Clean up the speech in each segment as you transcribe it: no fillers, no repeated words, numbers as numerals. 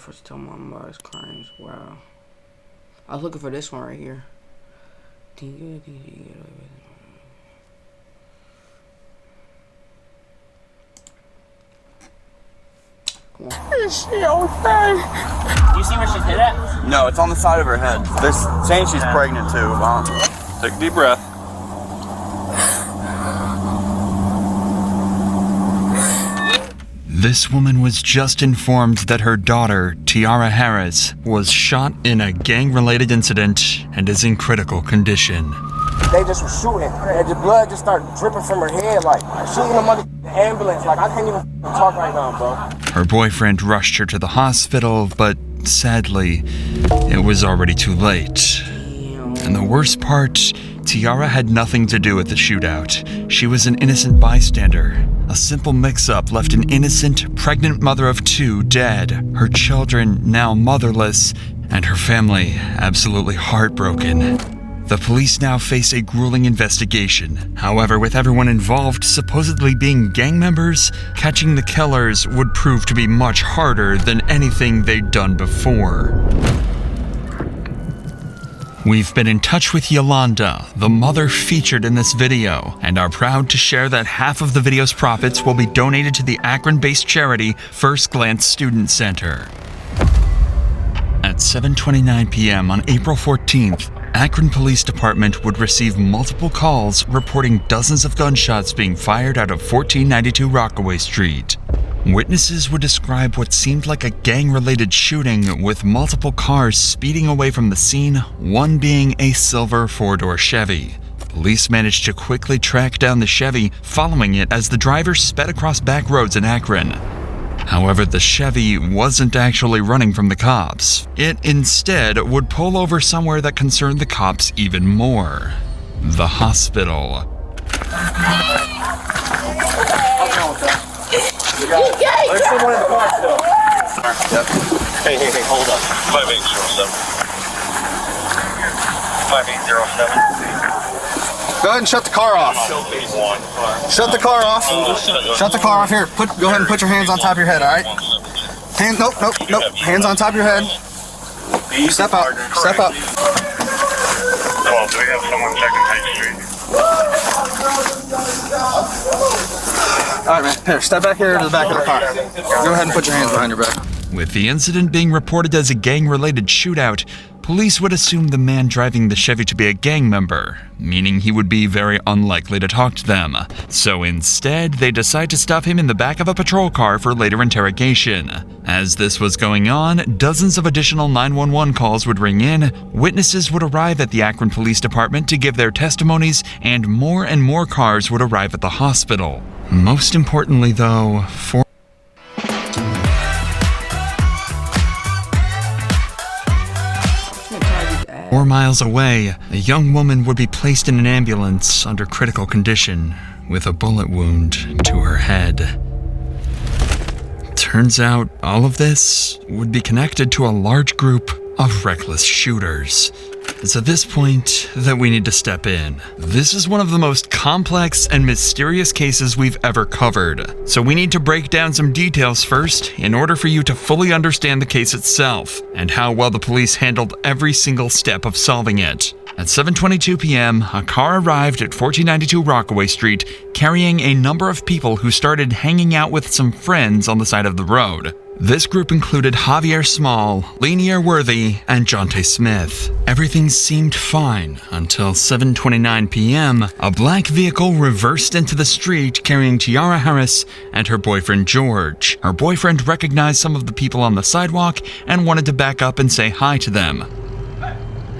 first tell my mother's crimes. Wow. I was looking for this one right here. Come on. Is she okay? Do you see where she's hit at? No, it's on the side of her head. They're saying she's pregnant too. Take a deep breath. This woman was just informed that her daughter, Tiara Harris, was shot in a gang-related incident and is in critical condition. They just were shooting, and the blood just started dripping from her head, like shooting them under the ambulance. Like, I can't even talk right now, bro. Her boyfriend rushed her to the hospital, but sadly, it was already too late. And the worst part, Tiara had nothing to do with the shootout. She was an innocent bystander. A simple mix-up left an innocent, pregnant mother of 2 dead, her children now motherless, and her family absolutely heartbroken. The police now face a grueling investigation. However, with everyone involved supposedly being gang members, catching the killers would prove to be much harder than anything they'd done before. We've been in touch with Yolanda, the mother featured in this video, and are proud to share that half of the video's profits will be donated to the Akron-based charity First Glance Student Center. At 7:29 p.m. on April 14th, Akron Police Department would receive multiple calls reporting dozens of gunshots being fired out of 1492 Rockaway Street. Witnesses would describe what seemed like a gang-related shooting with multiple cars speeding away from the scene, one being a silver 4-door Chevy. Police managed to quickly track down the Chevy, following it as the driver sped across back roads in Akron. However, the Chevy wasn't actually running from the cops. It instead would pull over somewhere that concerned the cops even more: the hospital. There's someone in the car still. Hey, hold up. 5807. 5807. Go ahead and shut the car off. Shut the car off. Shut the car off here. Go ahead and put your hands on top of your head, all right? Nope. Hands on top of your head. Step out. Step up. Well, do we have someone checking High Street? All right, man. Here, step back here to the back of the car. Go ahead and put your hands behind your back. With the incident being reported as a gang-related shootout, police would assume the man driving the Chevy to be a gang member, meaning he would be very unlikely to talk to them. So instead, they decide to stuff him in the back of a patrol car for later interrogation. As this was going on, dozens of additional 911 calls would ring in, witnesses would arrive at the Akron Police Department to give their testimonies, and more cars would arrive at the hospital. Most importantly, though, 4 miles away, a young woman would be placed in an ambulance under critical condition with a bullet wound to her head. Turns out all of this would be connected to a large group of reckless shooters. It's at this point that we need to step in. This is one of the most complex and mysterious cases we've ever covered, so we need to break down some details first in order for you to fully understand the case itself and how well the police handled every single step of solving it. At 7:22 p.m., a car arrived at 1492 Rockaway Street carrying a number of people who started hanging out with some friends on the side of the road. This group included Javier Small, Lanier Worthy, and Jonte Smith. Everything seemed fine until 7:29 p.m., a black vehicle reversed into the street carrying Tiara Harris and her boyfriend George. Her boyfriend recognized some of the people on the sidewalk and wanted to back up and say hi to them.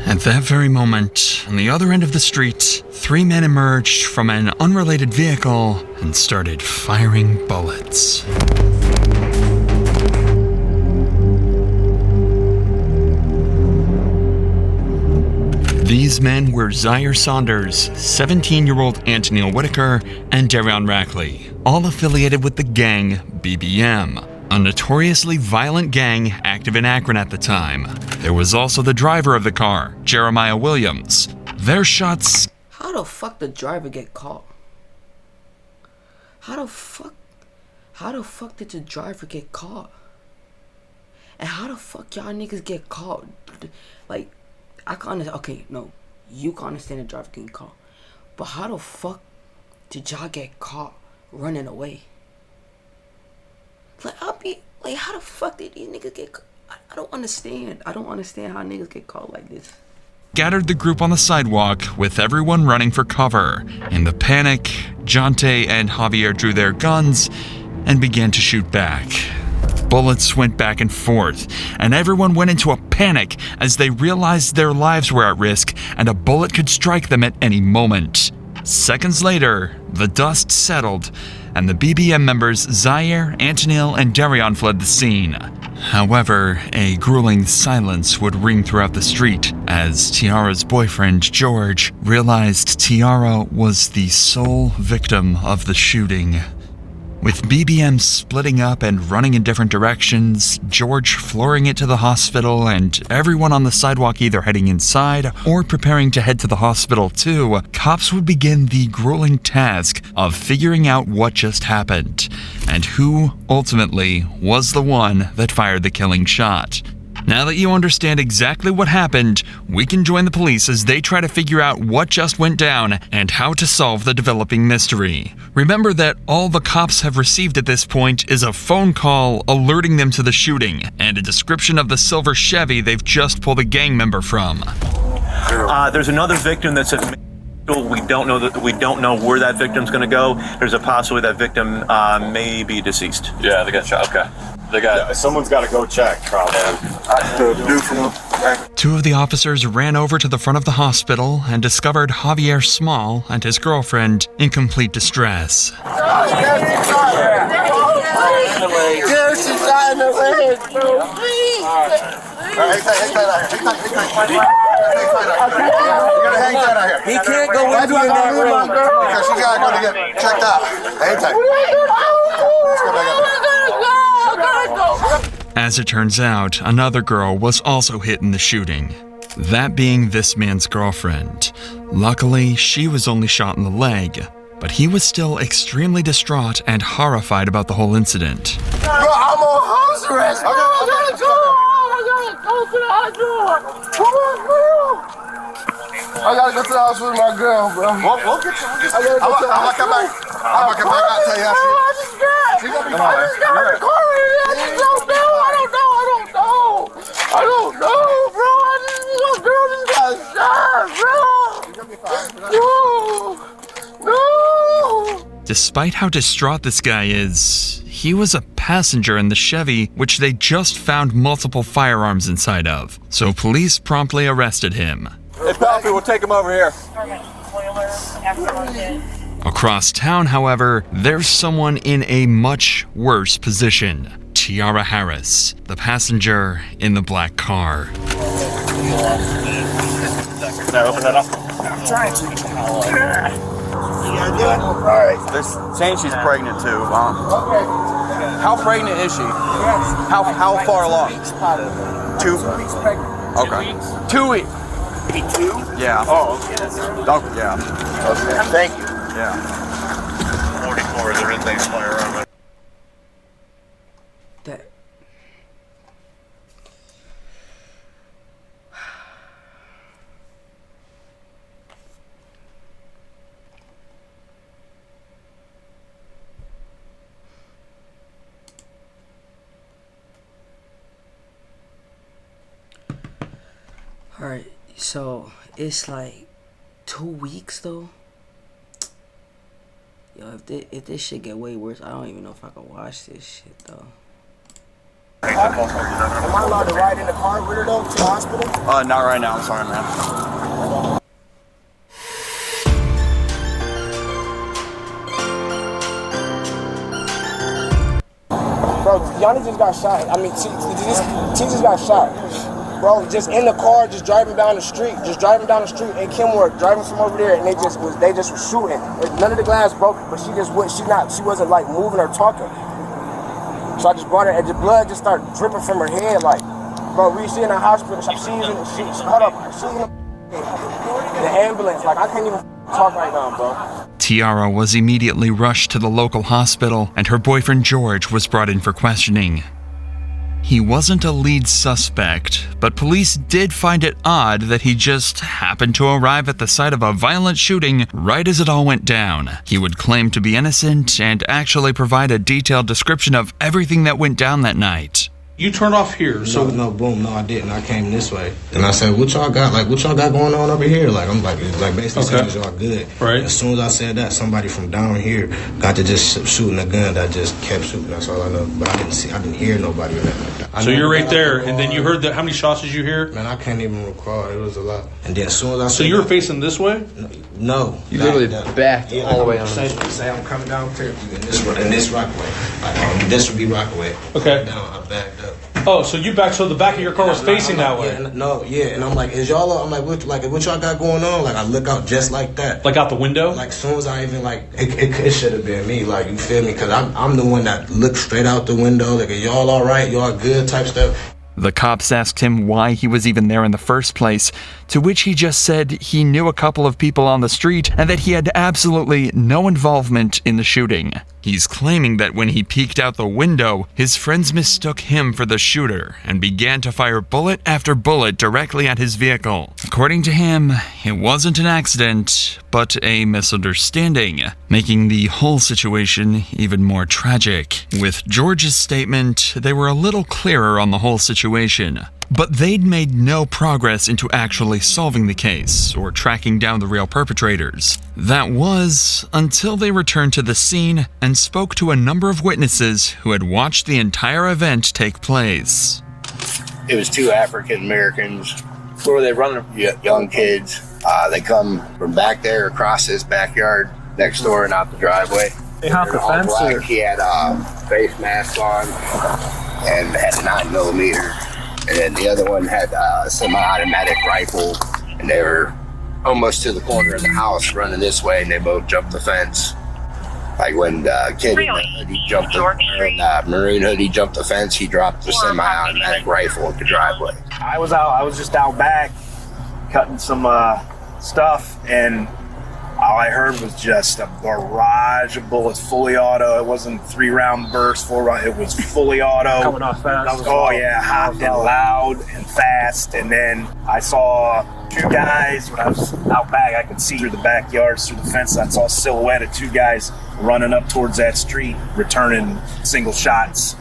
At that very moment, on the other end of the street, 3 men emerged from an unrelated vehicle and started firing bullets. These men were Zaire Saunders, 17-year-old Antonio Whitaker, and Darion Rackley, all affiliated with the gang BBM, a notoriously violent gang active in Akron at the time. There was also the driver of the car, Jeremiah Williams. Their shots... How the fuck the driver get caught? How the fuck did the driver get caught? And how the fuck y'all niggas get caught? Like, I can understand. Okay, no, you can understand the driver getting caught, but how the fuck did y'all get caught running away? Like, how the fuck did these niggas get caught? I don't understand. I don't understand how niggas get caught like this. Gathered the group on the sidewalk, with everyone running for cover. In the panic, Jonte and Javier drew their guns and began to shoot back. Bullets went back and forth, and everyone went into a panic as they realized their lives were at risk and a bullet could strike them at any moment. Seconds later, the dust settled, and the BBM members Zaire, Antonil, and Darion fled the scene. However, a grueling silence would ring throughout the street as Tiara's boyfriend, George, realized Tiara was the sole victim of the shooting. With BBM splitting up and running in different directions, George flooring it to the hospital, and everyone on the sidewalk either heading inside or preparing to head to the hospital too, cops would begin the grueling task of figuring out what just happened, and who, ultimately, was the one that fired the killing shot. Now that you understand exactly what happened, we can join the police as they try to figure out what just went down and how to solve the developing mystery. Remember that all the cops have received at this point is a phone call alerting them to the shooting and a description of the silver Chevy they've just pulled a gang member from. There's another victim that's at we don't know where that victim's going to go. There's a possibility that victim may be deceased. Yeah, they got shot. Okay. Someone's got to go check, probably. Two of the officers ran over to the front of the hospital and discovered Javier Small and his girlfriend in complete distress. He can't go with you in that room. Because she's got to go to get checked out. Hang tight. Let's go back up. As it turns out, another girl was also hit in the shooting, that being this man's girlfriend. Luckily, she was only shot in the leg, but he was still extremely distraught and horrified about the whole incident. Bro, I'm on house arrest. I gotta go. I gotta go to the hospital. I gotta go to the hospital with my girl, bro. We'll get you. I'm gonna come back. I'm gonna come back. I'll tell you how She's gonna be fine. I just got in the car. I don't know. I don't know, bro. My girl just got shot, bro. No. Despite how distraught this guy is, he was a passenger in the Chevy, which they just found multiple firearms inside of, so police promptly arrested him. Hey, Palfy, we'll take him over here. Across town, however, there's someone in a much worse position. Tiara Harris, the passenger in the black car. Can I open that up? I'm trying to. You gotta do it? Alright. They're saying she's pregnant too. Okay. How pregnant is she? Yes. How far along? 2 weeks pregnant. Okay. 2 weeks. Maybe 2? Yeah. Oh, okay. That's Oh, yeah. okay. Thank you. Yeah. 44, there is a firearm. That. Alright, so it's like 2 weeks though. Yo, if this shit get way worse, I don't even know if I can watch this shit though. Am I allowed to ride in the car with her though to the hospital? Not right now. I'm sorry, man. Bro, Yanni just got shot. I mean, T just got shot. Bro, just in the car, just driving down the street in Kenmore, driving from over there, and they just was shooting. None of the glass broke, but she wasn't like moving or talking. So I just brought her, and the blood just started dripping from her head. Like, bro, we see in the hospital. She's in the ambulance. Like, I can't even talk right now, bro. Tiara was immediately rushed to the local hospital, and her boyfriend George was brought in for questioning. he wasn't a lead suspect, but police did find it odd that he just happened to arrive at the site of a violent shooting right as it all went down. He would claim to be innocent and actually provide a detailed description of everything that went down that night. You turned off here, so no, boom, no, I didn't. I came this way, and I said, "What y'all got? Like, what y'all got going on over here?" Like, I'm like basically saying, "Y'all good?" Right. As soon as I said that, somebody from down here got to just shooting a gun that just kept shooting. That's all I know. But I didn't hear nobody or nothing like that. So you're right there, and then you heard that. How many shots did you hear? Man, I can't even recall. It was a lot. And then as soon as I So you were facing this way? No. You literally backed all the way on. Say I'm coming down here in this Rockaway. This would be Rockaway. Okay. Down, I backed up. Oh, so you backed, so the back of your car was facing that way? Yeah, and I'm like, is y'all? I'm like, what y'all got going on? Like, I look out just like that. Like out the window? Like, as soon as I even, like, it should have been me, like, you feel me? Because I'm the one that looked straight out the window, like, are y'all all right? Y'all good type stuff. The cops asked him why he was even there in the first place, to which he just said he knew a couple of people on the street and that he had absolutely no involvement in the shooting. He's claiming that when he peeked out the window, his friends mistook him for the shooter and began to fire bullet after bullet directly at his vehicle. According to him, it wasn't an accident, but a misunderstanding, making the whole situation even more tragic. With George's statement, they were a little clearer on the whole situation. But they'd made no progress into actually solving the case or tracking down the real perpetrators. That was until they returned to the scene and spoke to a number of witnesses who had watched the entire event take place. It was two African Americans. Where were they running? Young kids. They come from back there across this backyard next door and out the driveway. They hopped the fence? Black. He had a face mask on and had a 9mm. And then the other one had a semi-automatic rifle, and they were almost to the corner of the house running this way, and they both jumped the fence. Like when the kid in the hoodie jumped maroon hoodie jumped the fence, he dropped the semi-automatic rifle at the driveway. I was just out back cutting some stuff, and all I heard was just a barrage of bullets, fully auto. It wasn't 3-round burst, 4-round. It was fully auto. Coming off fast. Oh yeah, hot and loud and fast. And then I saw two guys when I was out back. I could see through the backyards, through the fence. I saw a silhouette of two guys running up towards that street, returning single shots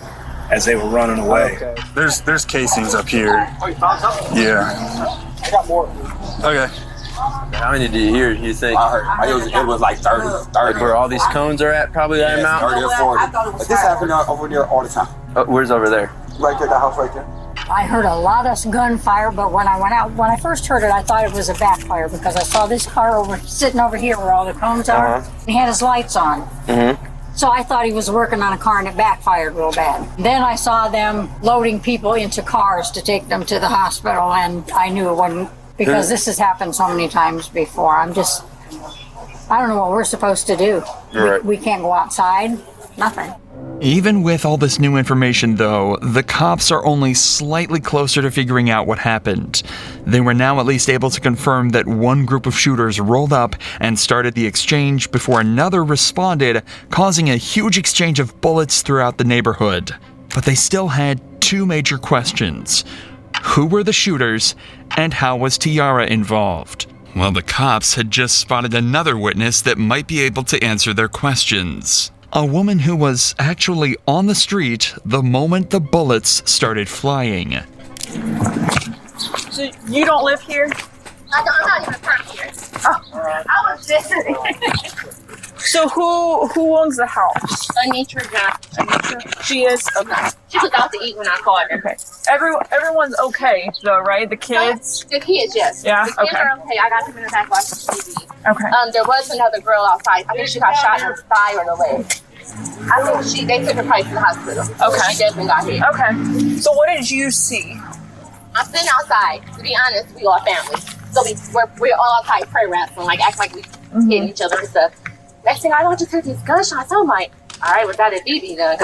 as they were running away. Okay. There's casings up here. Oh, you found something? Yeah. I got more. Okay. How many did you hear, you think? I heard it was like 30. Like where all these cones are at, probably that amount? 30 or 40. But this happened over there all the time. Where's over there? Right there, the house right there. I heard a lot of gunfire, but when I went out, when I first heard it, I thought it was a backfire because I saw this car sitting over here where all the cones are. He had his lights on. So I thought he was working on a car and it backfired real bad. Then I saw them loading people into cars to take them to the hospital, and I knew it wasn't, because this has happened so many times before. I don't know what we're supposed to do. Right. We can't go outside, nothing. Even with all this new information, though, the cops are only slightly closer to figuring out what happened. They were now at least able to confirm that one group of shooters rolled up and started the exchange before another responded, causing a huge exchange of bullets throughout the neighborhood. But they still had two major questions. Who were the shooters, and how was Tiara involved? Well, the cops had just spotted another witness that might be able to answer their questions. A woman who was actually on the street the moment the bullets started flying. So you don't live here? I'm not even from here. Oh. I was just So who owns the house? Anitra Johnson. Anitra? She is? Okay. She was out to eat when I called her. Okay. Everyone's okay though, right? The kids? The kids, yes. Yeah? The kids are okay. I got them in the back watching TV. Okay. There was another girl outside. I think she got shot in the thigh or the leg. I think they took her probably to the hospital. Okay. She definitely got hit. Okay. So what did you see? I'm sitting outside. To be honest, we all family. So we're all outside prayer wrestling, like act like we hitting each other and stuff. Next thing I know, I just heard these gunshots. I'm like, all right, was that a BB gun?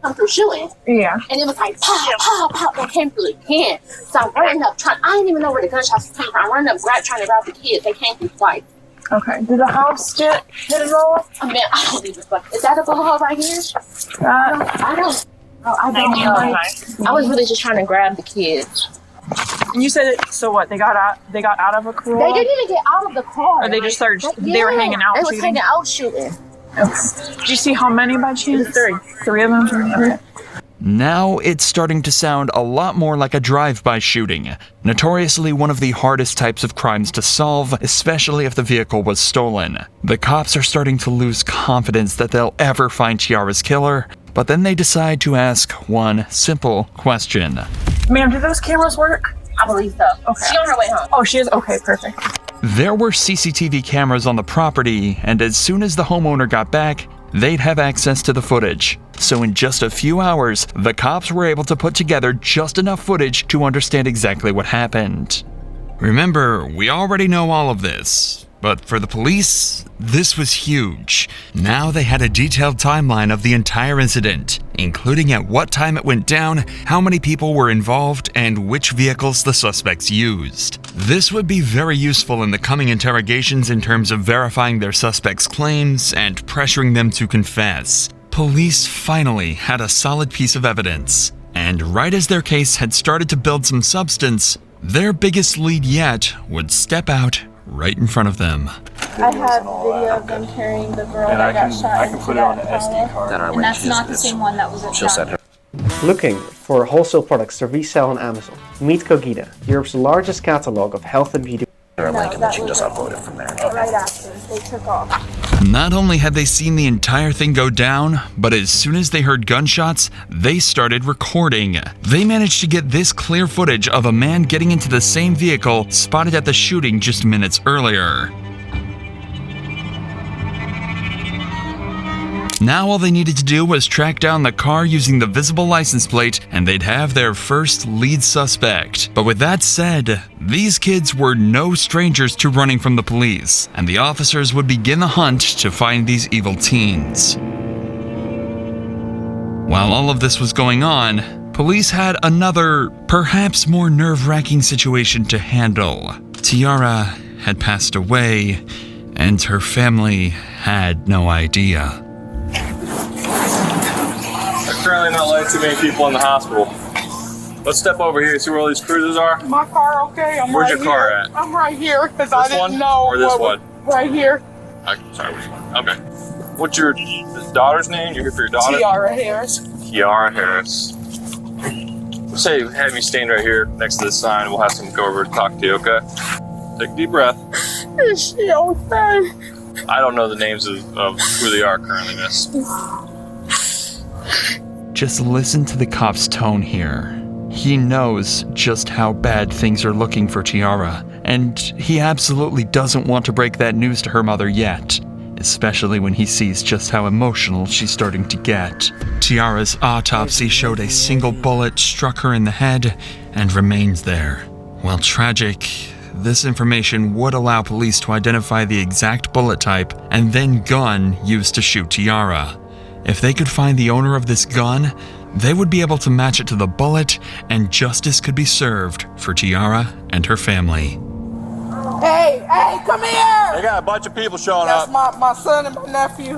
Come through shooting. Yeah. And it was like, pow, pow, pow. They came through again. So I'm running up, I didn't even know where the gunshots came from. I'm running up, trying to grab the kids. They came through twice. Okay. Did the house get hit at all? I mean, I don't even fuck. Is that a bullet hole right here? I I don't know. I was really just trying to grab the kids. And you said so what? They got out of a car? They didn't even get out of the car. Or they just started, they were hanging out They was shooting? hanging out shooting. Did you see how many by chance? Three of them? Okay. Now it's starting to sound a lot more like a drive-by shooting, notoriously one of the hardest types of crimes to solve, especially if the vehicle was stolen. The cops are starting to lose confidence that they'll ever find Tiara's killer, but then they decide to ask one simple question. Ma'am, do those cameras work? I believe so. Okay. She's on her way home. Oh, she is? Okay, perfect. There were CCTV cameras on the property, and as soon as the homeowner got back, they'd have access to the footage. So in just a few hours, the cops were able to put together just enough footage to understand exactly what happened. Remember, we already know all of this, but for the police, this was huge. Now they had a detailed timeline of the entire incident, including at what time it went down, how many people were involved, and which vehicles the suspects used. This would be very useful in the coming interrogations in terms of verifying their suspects' claims and pressuring them to confess. Police finally had a solid piece of evidence, and right as their case had started to build some substance, their biggest lead yet would step out right in front of them. I have video of them carrying the girl that got shot. I can put it on an SD card. And that's not the same one that was at shot. Looking for wholesale products to resell on Amazon? Meet Cogita, Europe's largest catalog of health and beauty. Link and then you can just upload it from there. Right after they took off. Not only had they seen the entire thing go down, but as soon as they heard gunshots, they started recording. They managed to get this clear footage of a man getting into the same vehicle spotted at the shooting just minutes earlier. Now all they needed to do was track down the car using the visible license plate, and they'd have their first lead suspect. But with that said, these kids were no strangers to running from the police, and the officers would begin the hunt to find these evil teens. While all of this was going on, police had another, perhaps more nerve-wracking situation to handle. Tiara had passed away, and her family had no idea. There's currently not like too many people in the hospital. Let's step over here, see where all these cruisers are. My car okay? Where's your car at? I'm right here because I This one didn't know. or this one? Right here. Sorry, which one? Okay. What's your daughter's name? You're here for your daughter? Tiara Harris. Tiara Harris. Say, have me stand right here next to this sign. We'll have someone go over to talk to you, okay? Take a deep breath. Is she okay? I don't know the names of who they are currently, miss. Just listen to the cop's tone here. He knows just how bad things are looking for Tiara, and he absolutely doesn't want to break that news to her mother yet, especially when he sees just how emotional she's starting to get. Tiara's autopsy showed a single bullet struck her in the head and remained there. While tragic, this information would allow police to identify the exact bullet type and then gun used to shoot Tiara. If they could find the owner of this gun, they would be able to match it to the bullet, and justice could be served for Tiara and her family. Hey, come here! They got a bunch of people showing That's up. my son and my nephew.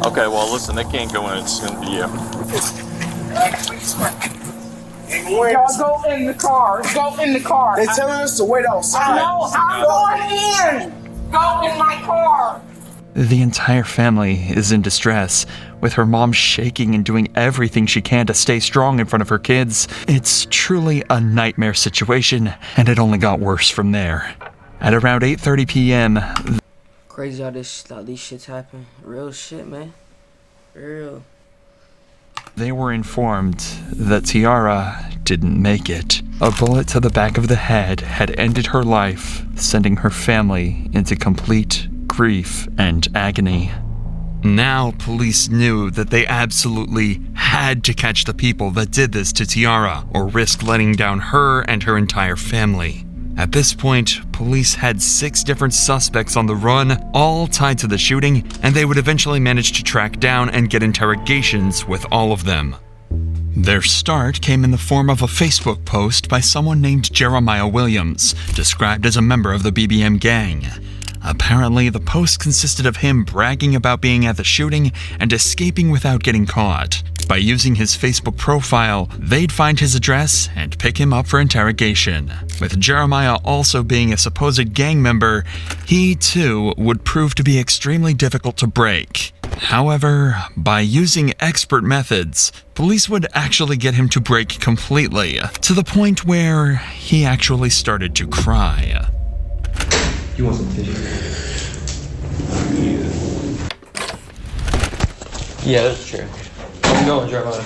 Okay, well, listen, they can't go in. It's going to be you. Y'all go in the car. Go in the car. They're telling us to wait outside. No, I'm going in. Go in my car. The entire family is in distress, with her mom shaking and doing everything she can to stay strong in front of her kids. It's truly a nightmare situation, and it only got worse from there. At around 8:30 p.m. Crazy how these shits happen. Real shit, man. Real. They were informed that Tiara didn't make it. A bullet to the back of the head had ended her life, sending her family into complete grief and agony. Now police knew that they absolutely had to catch the people that did this to Tiara, or risk letting down her and her entire family. At this point, police had 6 different suspects on the run, all tied to the shooting, and they would eventually manage to track down and get interrogations with all of them. Their start came in the form of a Facebook post by someone named Jeremiah Williams, described as a member of the BBM gang. Apparently, the post consisted of him bragging about being at the shooting and escaping without getting caught. By using his Facebook profile, they'd find his address and pick him up for interrogation. With Jeremiah also being a supposed gang member, he too would prove to be extremely difficult to break. However, by using expert methods, police would actually get him to break completely, to the point where he actually started to cry. You want some tissue? Yeah, that's true. How's it going, Jeremiah?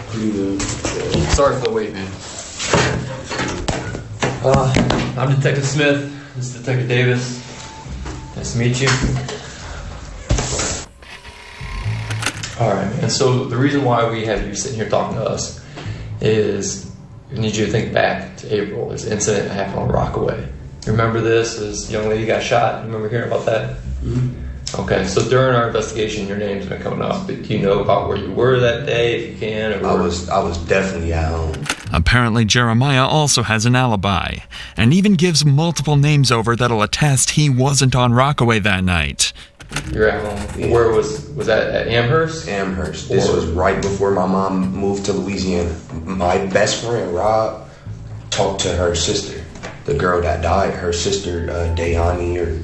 Pretty good. Sorry for the wait, man. I'm Detective Smith. This is Detective Davis. Nice to meet you. Alright, and so the reason why we have you sitting here talking to us is we need you to think back to April. There's an incident that happened on Rockaway. You remember this? This young lady got shot. You remember hearing about that? Mm-hmm. Okay, so during our investigation, your name's been coming up. But do you know about where you were that day, if you can? Or I was definitely at home. Apparently, Jeremiah also has an alibi, and even gives multiple names over that'll attest he wasn't on Rockaway that night. You're at home. Yeah. Where was that at Amherst? Amherst. This was right before my mom moved to Louisiana. My best friend, Rob, talked to her sister, the girl that died, her sister, Diane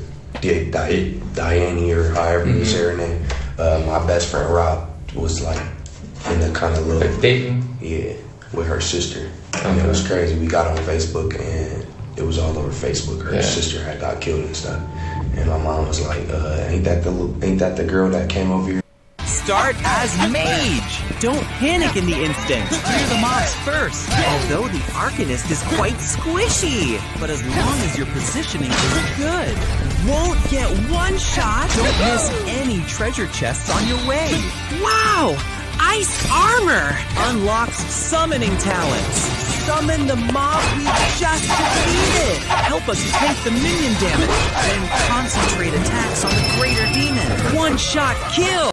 or however you say her name. My best friend, Rob, was like in the kind of little... Like dating? Yeah, with her sister. And it was crazy. We got on Facebook and it was all over Facebook. Her sister had got killed and stuff. And my mom was like, ain't that the girl that came over here? Start as mage. Don't panic in the instant. Clear the mobs first. Although the Arcanist is quite squishy, but as long as your positioning is good, won't get one shot. Don't miss any treasure chests on your way. Wow! Ice armor unlocks summoning talents. Summon the mob we just defeated. Help us tank the minion damage. Then concentrate attacks on the greater demon. One shot kill.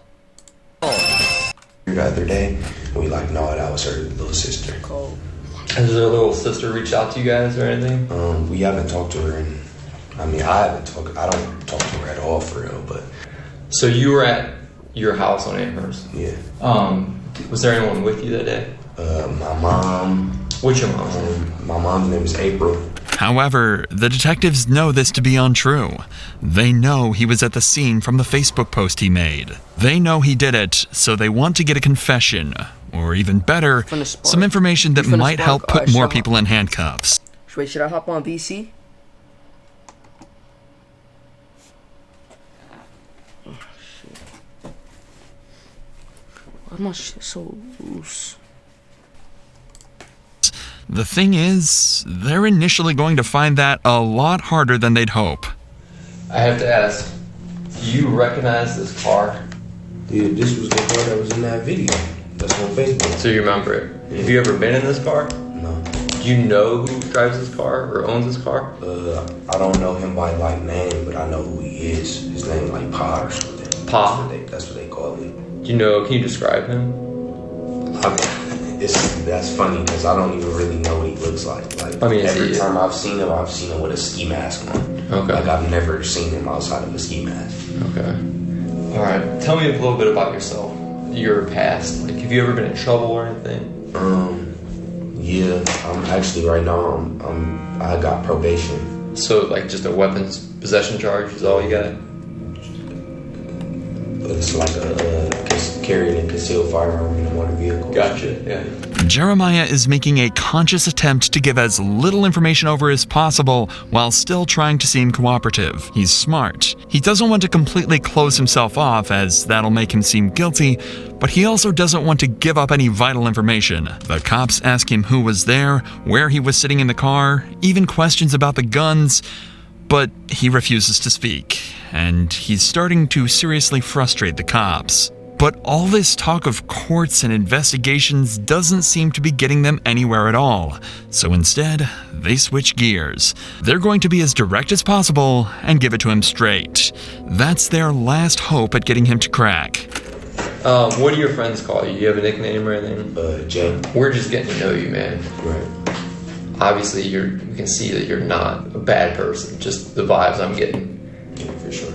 The other day, and we like, no, that was her little sister. Has her little sister reached out to you guys or anything? We haven't talked to her, and I don't talk to her at all for real. But so you were at your house on Amherst? Yeah. Was there anyone with you that day? My mom. What's your mom's name? My mom's name is April. However, the detectives know this to be untrue. They know he was at the scene from the Facebook post he made. They know he did it, so they want to get a confession, or even better, some information that might help put more people in handcuffs. Wait, should I hop on VC? Oh, shit. Why am I so loose? The thing is, they're initially going to find that a lot harder than they'd hope. I have to ask, do you recognize this car? Dude, this was the car that was in that video. That's on Facebook. So you remember it? Yeah. Have you ever been in this car? No. Do you know who drives this car or owns this car? I don't know him by like name, but I know who he is. His name like Pa or something. Pa? That's what they call him. Do you know, can you describe him? That's funny because I don't even really know what he looks like. Like every time I've seen him with a ski mask on. Okay. Like I've never seen him outside of a ski mask. Okay. All right. Tell me a little bit about yourself, your past. Like, have you ever been in trouble or anything? Yeah. I'm actually right now. I got probation. So like just a weapons possession charge is all you got? It's like carrying a concealed firearm in a motor vehicle. Gotcha, yeah. Jeremiah is making a conscious attempt to give as little information over as possible while still trying to seem cooperative. He's smart. He doesn't want to completely close himself off, as that'll make him seem guilty, but he also doesn't want to give up any vital information. The cops ask him who was there, where he was sitting in the car, even questions about the guns, but he refuses to speak, and he's starting to seriously frustrate the cops. But all this talk of courts and investigations doesn't seem to be getting them anywhere at all. So instead, they switch gears. They're going to be as direct as possible and give it to him straight. That's their last hope at getting him to crack. What do your friends call you? Do you have a nickname or anything? Jay. We're just getting to know you, man. Right. Obviously, we can see that you're not a bad person. Just the vibes I'm getting. Yeah, for sure.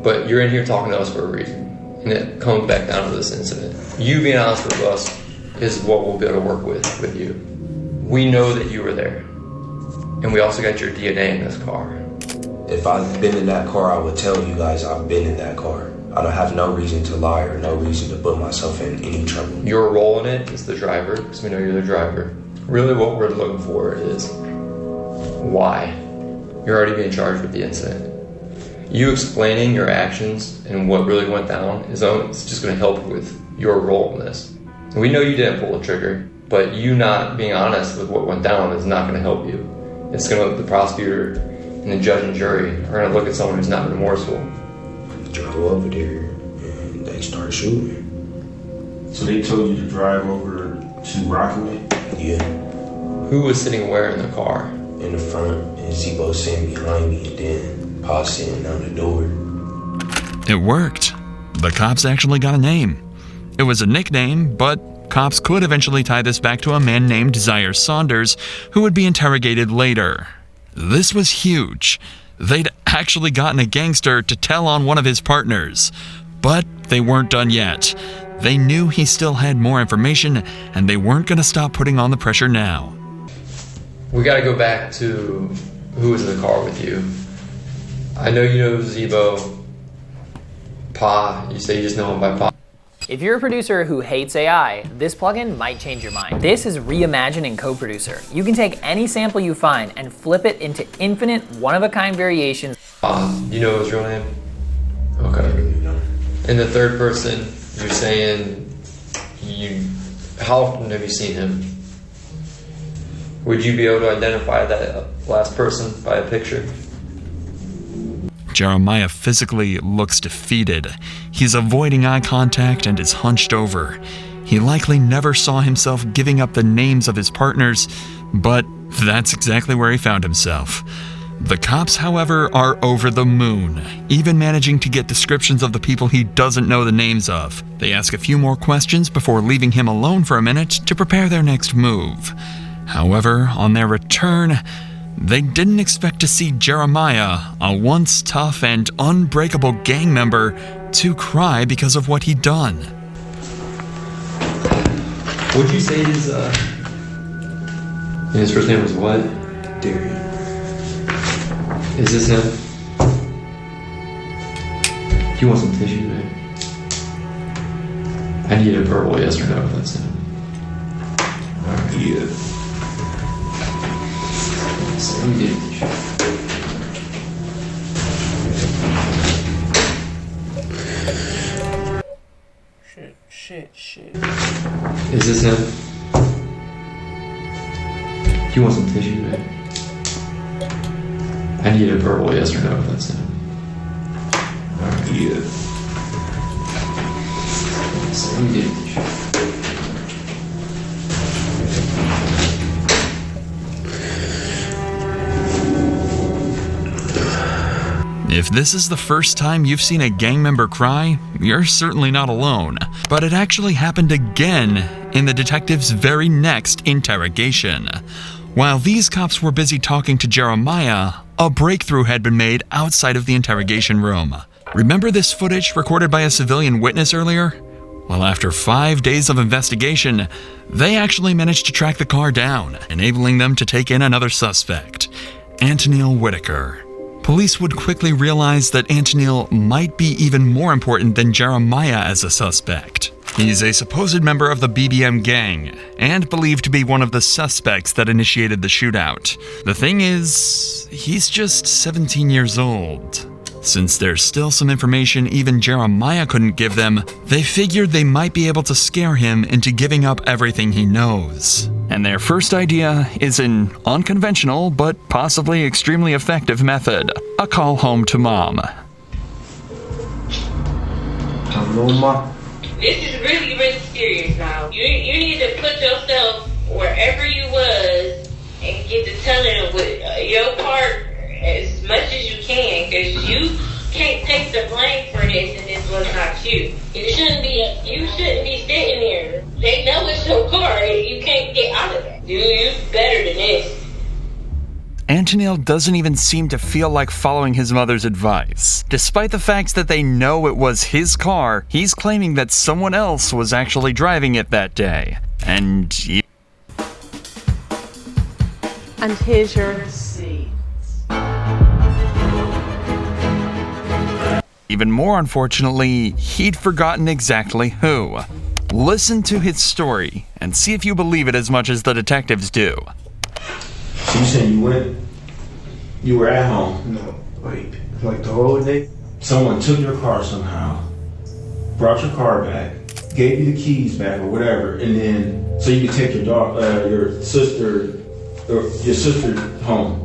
But you're in here talking to us for a reason. and it comes back down to this incident. You being honest with us is what we'll be able to work with you. We know that you were there, and we also got your DNA in this car. If I've been in that car, I would tell you guys I've been in that car. I don't have no reason to lie or no reason to put myself in any trouble. Your role in it is the driver, because we know you're the driver. Really what we're looking for is why. You're already being charged with the incident. You explaining your actions and what really went down is just going to help with your role in this. We know you didn't pull the trigger, but you not being honest with what went down is not going to help you. It's going to, the prosecutor and the judge and jury are going to look at someone who's not remorseful. Drove over there and they started shooting. So they told you to drive over to Rockaway? Yeah. Who was sitting where in the car? In the front, and Zebo sitting behind me, and then Pa sitting on the door. It worked. The cops actually got a name. It was a nickname, but cops could eventually tie this back to a man named Zaire Saunders, who would be interrogated later. This was huge. They'd actually gotten a gangster to tell on one of his partners. But they weren't done yet. They knew he still had more information, and they weren't going to stop putting on the pressure now. We got to go back to who was in the car with you. I know you know Zebo, Pa. You say you just know him by Pa. If you're a producer who hates AI, this plugin might change your mind. This is Reimagine in Co-Producer. You can take any sample you find and flip it into infinite one-of-a-kind variations. You know his real name? Okay. In the third person, you're saying how often have you seen him? Would you be able to identify that last person by a picture? Jeremiah physically looks defeated. He's avoiding eye contact and is hunched over. He likely never saw himself giving up the names of his partners, but that's exactly where he found himself. The cops, however, are over the moon, even managing to get descriptions of the people he doesn't know the names of. They ask a few more questions before leaving him alone for a minute to prepare their next move. However, on their return, they didn't expect to see Jeremiah, a once tough and unbreakable gang member, to cry because of what he'd done. What'd you say his first name was what? Darian. Is this him? Do you want some tissue, man? I need a verbal yes or no if that's him. Yeah. So let me get Shit. Is this him? Do you want some tissue, man? I need a verbal yes or no if that's him. Yeah. So let me get tissue. If this is the first time you've seen a gang member cry, you're certainly not alone. But it actually happened again in the detective's very next interrogation. While these cops were busy talking to Jeremiah, a breakthrough had been made outside of the interrogation room. Remember this footage recorded by a civilian witness earlier? Well, after 5 days of investigation, they actually managed to track the car down, enabling them to take in another suspect, Antonil Whitaker. Police would quickly realize that Antonil might be even more important than Jeremiah as a suspect. He's a supposed member of the BBM gang, and believed to be one of the suspects that initiated the shootout. The thing is, he's just 17 years old. Since there's still some information even Jeremiah couldn't give them, they figured they might be able to scare him into giving up everything he knows. And their first idea is an unconventional but possibly extremely effective method: a call home to Mom. Hello, Ma. This is really, really serious now. You need to put yourself wherever you was and get to telling with your part as much as you can, because you can't take the blame for this, and this was not you. You shouldn't be sitting here. They know it's your car. You can't get out of that. You better than this. Antonil doesn't even seem to feel like following his mother's advice. Despite the fact that they know it was his car, he's claiming that someone else was actually driving it that day. And here's your receipt. even more unfortunately, he'd forgotten exactly who. Listen to his story and see if you believe it as much as the detectives do. So you said you were at home? No, like the whole day? Someone took your car somehow, brought your car back, gave you the keys back or whatever, and then so you could take your sister home.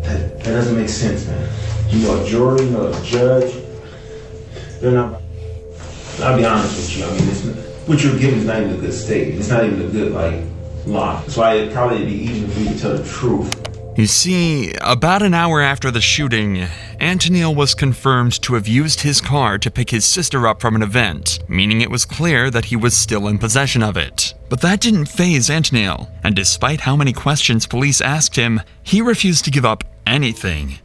That doesn't make sense, man. You know a jury, you know a judge. They're not. I'll be honest with you. I mean, what you're giving is not even a good statement. It's not even a good lie. That's why it'd probably be easier for you to tell the truth. You see, about an hour after the shooting, Antonil was confirmed to have used his car to pick his sister up from an event, meaning it was clear that he was still in possession of it. But that didn't faze Antonil, and despite how many questions police asked him, he refused to give up anything.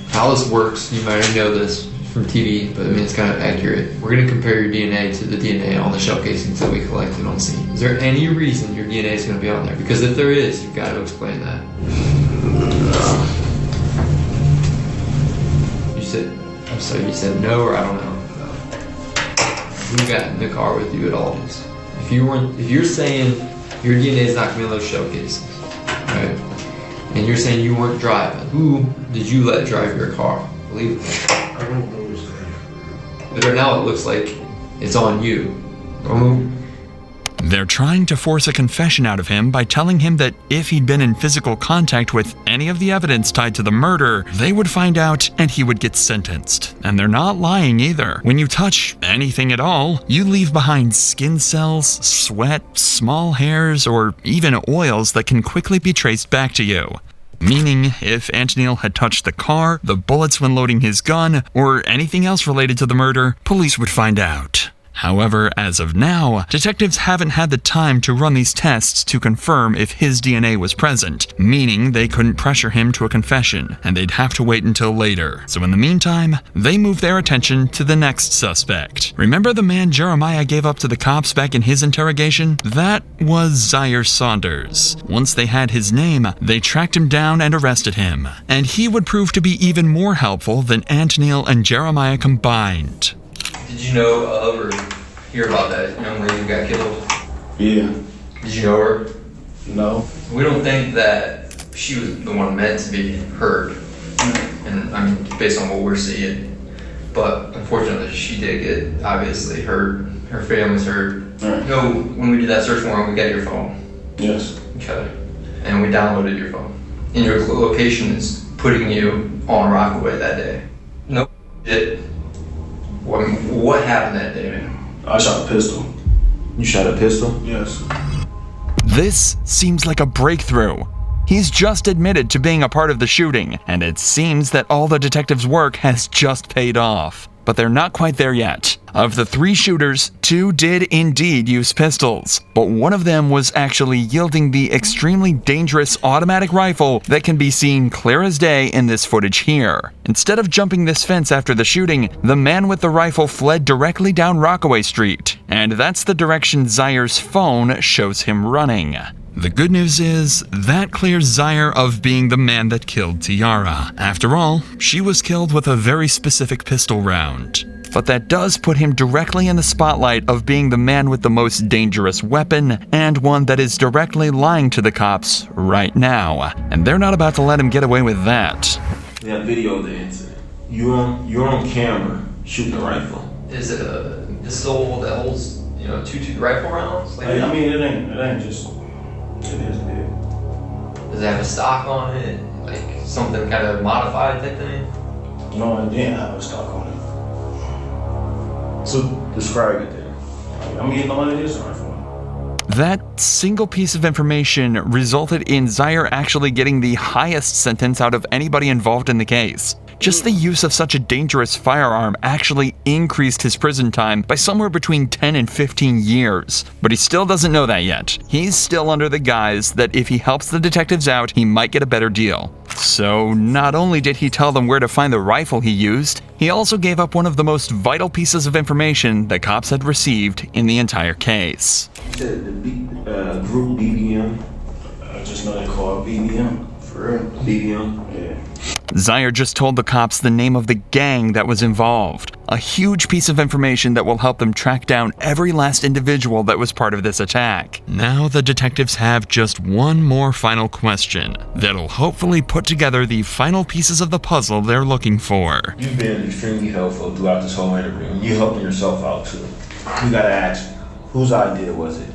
How this works, you might already know this from TV, but I mean it's kind of accurate. We're going to compare your DNA to the DNA on the shell casings that we collected on scene. Is there any reason your DNA is going to be on there? Because if there is, you've got to explain that. You said no, or I don't know. Who got in the car with you at all this? If you're saying your DNA is not going to be on those shell casings, right? And you're saying you weren't driving, who did you let drive your car? Believe it. I don't know what's there. But right now it looks like it's on you. They're trying to force a confession out of him by telling him that if he'd been in physical contact with any of the evidence tied to the murder, they would find out and he would get sentenced. And they're not lying either. When you touch anything at all, you leave behind skin cells, sweat, small hairs, or even oils that can quickly be traced back to you. Meaning, if Antonil had touched the car, the bullets when loading his gun, or anything else related to the murder, police would find out. However, as of now, detectives haven't had the time to run these tests to confirm if his DNA was present, meaning they couldn't pressure him to a confession, and they'd have to wait until later. So in the meantime, they move their attention to the next suspect. Remember the man Jeremiah gave up to the cops back in his interrogation? That was Zaire Saunders. Once they had his name, they tracked him down and arrested him. And he would prove to be even more helpful than Antonil and Jeremiah combined. Did you know of or hear about that young lady who got killed? Yeah. Did you know her? No. We don't think that she was the one meant to be heard. And I mean, based on what we're seeing. But unfortunately, she did get obviously hurt. Her family's hurt. Right. You know, when we did that search warrant, we got your phone. Yes. Okay. And we downloaded your phone. And your location is putting you on Rockaway that day. No shit. What happened that day, man? I shot a pistol. You shot a pistol? Yes. This seems like a breakthrough. He's just admitted to being a part of the shooting, and it seems that all the detectives' work has just paid off. But they're not quite there yet. Of the 3 shooters, 2 did indeed use pistols, but one of them was actually yielding the extremely dangerous automatic rifle that can be seen clear as day in this footage here. Instead of jumping this fence after the shooting, the man with the rifle fled directly down Rockaway Street, and that's the direction Zaire's phone shows him running. The good news is, that clears Zaire of being the man that killed Tiara. After all, she was killed with a very specific pistol round. But that does put him directly in the spotlight of being the man with the most dangerous weapon, and one that is directly lying to the cops right now. And they're not about to let him get away with that. We have video of the incident. You're on camera shooting a rifle. Is it a pistol that holds, 2 rifle rounds? Like, I mean, it ain't just. It is big. Does it have a stock on it? Like something kind of modified type thing? No, it didn't have a stock on it. So describe it then. I'm getting all of this rifle. That single piece of information resulted in Zaire actually getting the highest sentence out of anybody involved in the case. just the use of such a dangerous firearm actually increased his prison time by somewhere between 10 and 15 years. But he still doesn't know that yet. He's still under the guise that if he helps the detectives out, he might get a better deal. So not only did he tell them where to find the rifle he used, he also gave up one of the most vital pieces of information that cops had received in the entire case. The group BBM, I just know they call it BBM, for real, BBM, yeah. Zaire just told the cops the name of the gang that was involved, a huge piece of information that will help them track down every last individual that was part of this attack. Now the detectives have just one more final question that'll hopefully put together the final pieces of the puzzle they're looking for. You've been extremely helpful throughout this whole interview. You're helping yourself out too. You gotta ask, whose idea was it?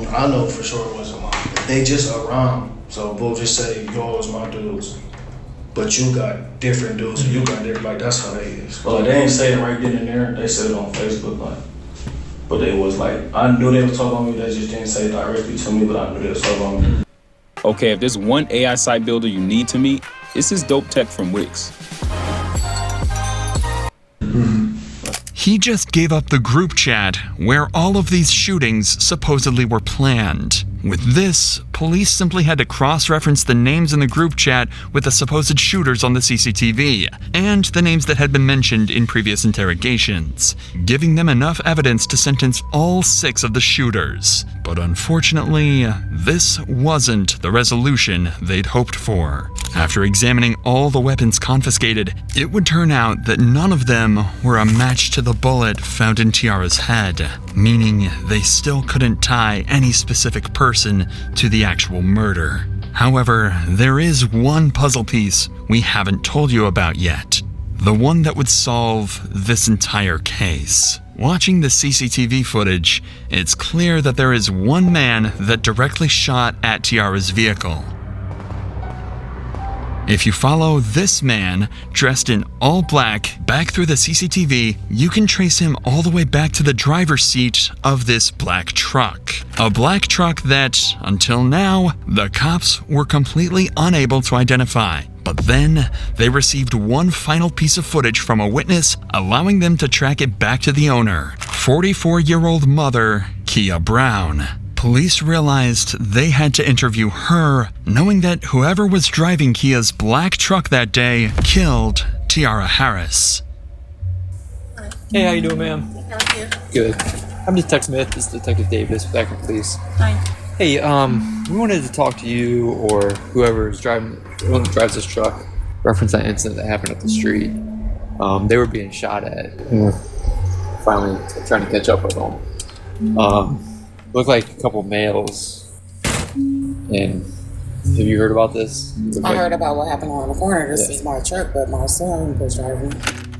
I know for sure it wasn't mine. They just around, so we'll just say, yo, it was my dudes. But you got different dudes, so you got different, like, that's how they is. Well, they ain't say it right then and there. They said it on Facebook, like, but they was like, I knew they was talking about me. They just didn't say it directly to me, but I knew they was talking about me. Okay, if there's one AI site builder you need to meet, it's this dope tech from Wix. He just gave up the group chat where all of these shootings supposedly were planned. With this, police simply had to cross-reference the names in the group chat with the supposed shooters on the CCTV, and the names that had been mentioned in previous interrogations, giving them enough evidence to sentence all 6 of the shooters. But unfortunately, this wasn't the resolution they'd hoped for. After examining all the weapons confiscated, it would turn out that none of them were a match to the bullet found in Tiara's head, meaning they still couldn't tie any specific person to the actual murder. However, there is one puzzle piece we haven't told you about yet. The one that would solve this entire case. Watching the CCTV footage, it's clear that there is one man that directly shot at Tiara's vehicle. If you follow this man, dressed in all black, back through the CCTV, you can trace him all the way back to the driver's seat of this black truck. A black truck that, until now, the cops were completely unable to identify. But then, they received one final piece of footage from a witness, allowing them to track it back to the owner, 44-year-old mother, Kia Brown. Police realized they had to interview her, knowing that whoever was driving Kia's black truck that day killed Tiara Harris. Hey, how you doing, ma'am? How are you? Good. I'm Detective Smith. This is Detective Davis with Akron Police. Hi. Hey, we wanted to talk to you or whoever's driving, who drives this truck, reference that incident that happened up the street. They were being shot at. And we're finally trying to catch up with them. Looked like a couple males. And have you heard about this? I heard about what happened on the corner. This is my truck, but my son was driving.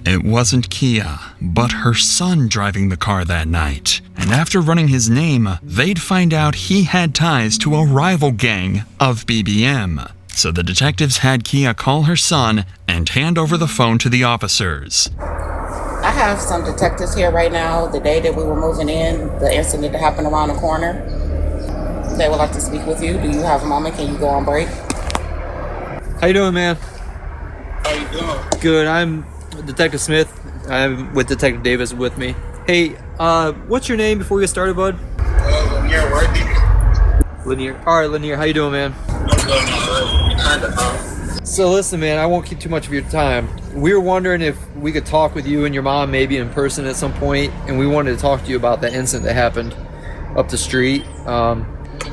It wasn't Kia, but her son driving the car that night. And after running his name, they'd find out he had ties to a rival gang of BBM. So the detectives had Kia call her son and hand over the phone to the officers. I have some detectives here right now. The day that we were moving in, the incident that happened around the corner, they would like to speak with you. Do you have a moment? Can you go on break? How you doing, man? How you doing? Good. I'm Detective Smith. I'm with Detective Davis with me. Hey, what's your name before we get started, bud? Lanier Worthy. Lanier. All right, Lanier. How you doing, man? So listen, man, I won't keep too much of your time. We were wondering if we could talk with you and your mom maybe in person at some point, and we wanted to talk to you about that incident that happened up the street.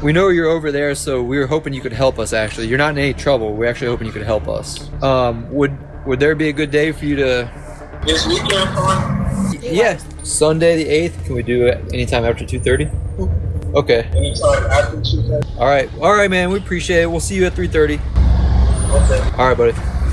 We know you're over there, so we were hoping you could help us, actually. You're not in any trouble. We're actually hoping you could help us. Would there be a good day for you to... This weekend, fine? Yeah, Sunday the 8th. Can we do it anytime after 2:30? Okay. Anytime after 2:30? All right, man. We appreciate it. We'll see you at 3:30. Okay. All right, buddy.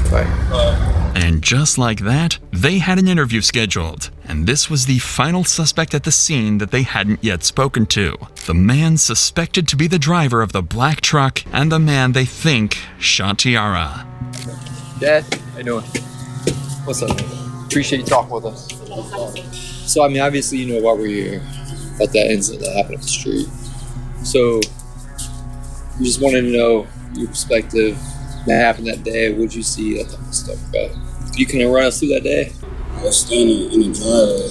Bye. And just like that, they had an interview scheduled. And this was the final suspect at the scene that they hadn't yet spoken to. The man suspected to be the driver of the black truck and the man they think shot Tiara. Dad, how you doing? What's up, man? Appreciate you talking with us. So, I mean, obviously, you know why we're here. About that incident that happened up the street. So, we just wanted to know your perspective. That happened that day. What'd you see? That type of stuff, right? You can run us through that day? I was standing in the driveway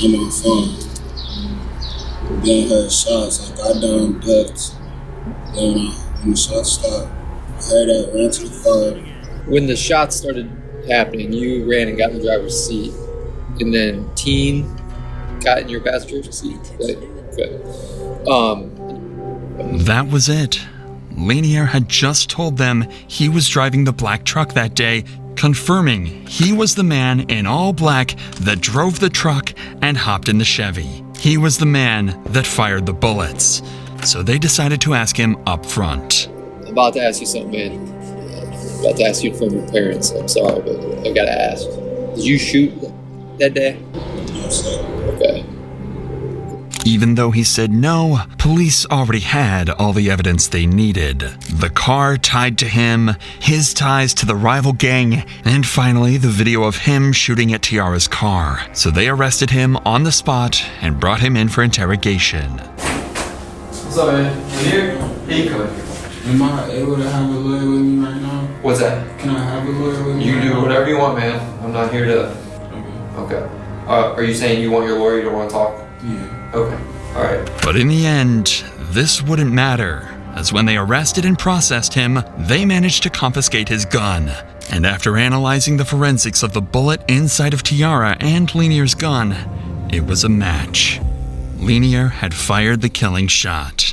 on my phone. Then heard shots. I got down, ducked. Then when the shots stopped, I heard that, ran to the car. When the shots started happening, you ran and got in the driver's seat. And then Teen got in your passenger seat. Right? Okay. That was it. Lanier had just told them he was driving the black truck that day, confirming he was the man in all black that drove the truck and hopped in the Chevy. He was the man that fired the bullets. So they decided to ask him up front. I'm about to ask you something, man. I'm about to ask you from your parents. I'm sorry, but I gotta ask. Did you shoot that day? Yes, sir. Okay. Even though he said no, police already had all the evidence they needed. The car tied to him, his ties to the rival gang, and finally the video of him shooting at Tiara's car. So they arrested him on the spot and brought him in for interrogation. What's up, man? Here? He can come in. Am I able to have a lawyer with me right now? What's that? Can I have a lawyer with me? You can do whatever you want, man. I'm not here to... Okay. Are you saying you want your lawyer? You don't want to talk? Yeah. Okay. All right. But in the end, this wouldn't matter, as when they arrested and processed him, they managed to confiscate his gun. And after analyzing the forensics of the bullet inside of Tiara and Lanier's gun, it was a match. Lanier had fired the killing shot.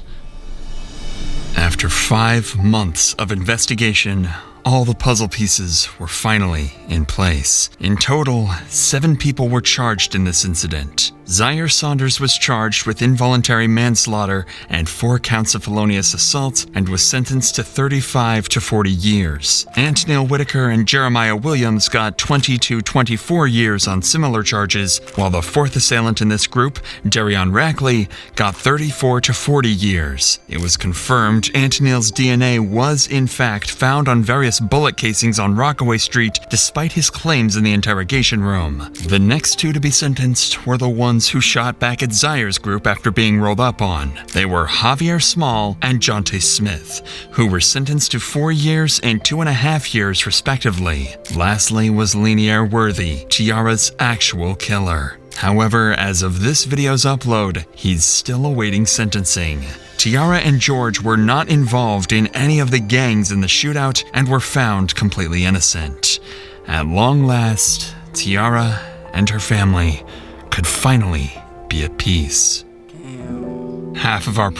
After 5 months of investigation, all the puzzle pieces were finally in place. In total, 7 people were charged in this incident. Zaire Saunders was charged with involuntary manslaughter and 4 counts of felonious assault and was sentenced to 35 to 40 years. Antneil Whitaker and Jeremiah Williams got 20 to 24 years on similar charges, while the 4th assailant in this group, Darion Rackley, got 34 to 40 years. It was confirmed Antneil's DNA was in fact found on various bullet casings on Rockaway Street, despite his claims in the interrogation room. The next 2 to be sentenced were the ones who shot back at Zaire's group after being rolled up on. They were Javier Small and Jonte Smith, who were sentenced to 4 years and 2.5 years respectively. Lastly was Lanier Worthy, Tiara's actual killer. However, as of this video's upload, he's still awaiting sentencing. Tiara and George were not involved in any of the gangs in the shootout and were found completely innocent. At long last, Tiara and her family could finally be at peace. Half of our